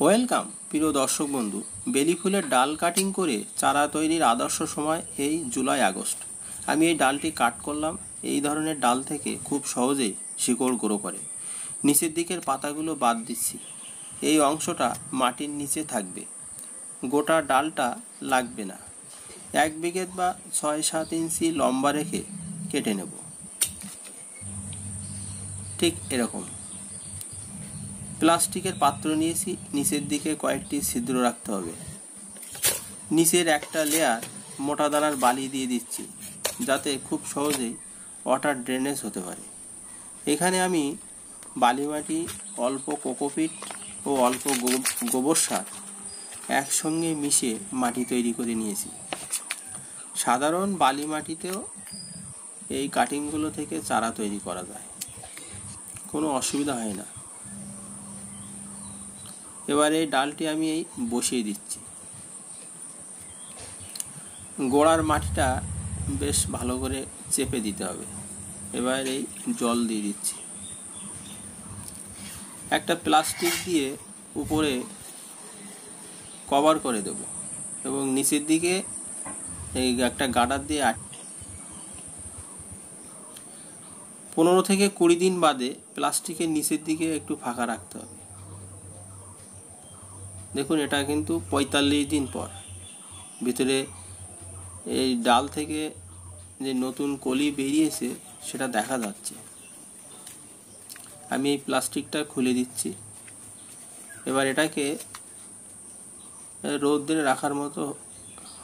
Welcome প্রিয় দর্শক বন্ধু। বেলি ফুলের ডাল কাটিং করে চারা তৈরির আদর্শ সময় এই জুলাই আগস্ট। আমি এই ডালটি কাট করলাম। এই ধরনের ডাল থেকে খুব সহজেই শিকড় গ্রো করে। নিচের দিকের পাতাগুলো বাদ দিচ্ছি। এই অংশটা মাটির নিচে থাকবে, গোটা ডালটা লাগবে না। 1 বিঘে বা 6-7 ইঞ্চি লম্বা রেখে কেটে নেব, ঠিক এরকম। প্লাস্টিকের পাত্র নিয়েছি, নিচের দিকে কয়েকটি ছিদ্র রাখতে হবে। নিচের একটা লেয়ার মোটা দানার বালি দিয়ে দিচ্ছি, যাতে খুব সহজেই ওয়াটার ড্রেনেজ হতে পারে। এখানে আমি বালি মাটি, অল্প কোকোপিট ও অল্প গোবর সার একসঙ্গে মিশিয়ে মাটি তৈরি করে নিয়েছি। সাধারণ বালি মাটিতেও এই কাটিংগুলো থেকে চারা তৈরি করা যায়, কোনো অসুবিধা হয় না। এবার এই ডালটি আমি বসিয়ে দিচ্ছি। গোড়ার মাটিটা বেশ ভালো করে চেপে দিতে হবে। এবার এই জল দিয়ে দিচ্ছি। একটা প্লাস্টিক দিয়ে উপরে কভার করে দেব এবং নিচের দিকে এই একটা গার্ডার দিয়ে 15 থেকে 20 দিন বাদে প্লাস্টিকের নিচের দিকে একটু ফাঁকা রাখতে হবে। দেখুন, এটা কিন্তু 45 দিন পর ভিতরে এই ডাল থেকে যে নতুন কলি বেরিয়েছে সেটা দেখা যাচ্ছে। আমি এই প্লাস্টিকটা খুলে দিচ্ছি। এবার এটাকে রোদ্রে রাখার মতো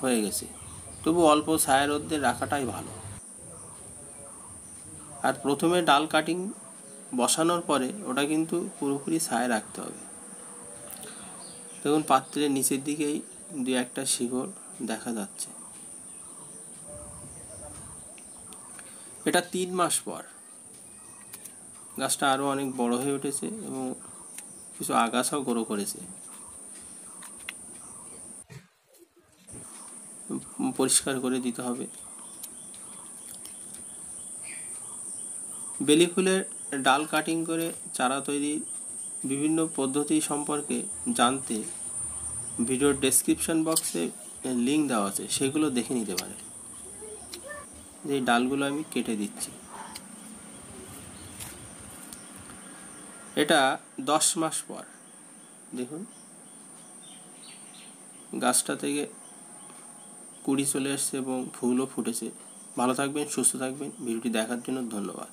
হয়ে গেছে, তবু অল্প ছায়া রোদ্রে রাখাটাই ভালো। আর প্রথমে ডাল কাটিং বসানোর পরে ওটা কিন্তু পুরোপুরি ছায়া রাখতে হবে। দেখুন, পাত্রের নিচের দিকেই 2-1টা শিকড় দেখা যাচ্ছে। এটা 3 মাস পর গাছটা আরও অনেক বড় হয়ে উঠেছে এবং কিছু আগাছাও গ্রো করেছে। পরিষ্কার করে দিতে হবে। বেলি ফুলের ডাল কাটিং করে চারা তৈরি বিভিন্ন পদ্ধতি সম্পর্কে জানতে ভিডিওর ডেসক্রিপশন বক্সে লিঙ্ক দেওয়া আছে, সেগুলো দেখে নিতে পারে। এই ডালগুলো আমি কেটে দিচ্ছি। এটা 10 মাস পর দেখুন, গাছটা থেকে কুড়ি চলে এসছে এবং ফুলও ফুটেছে। ভালো থাকবেন, সুস্থ থাকবেন। ভিডিওটি দেখার জন্য ধন্যবাদ।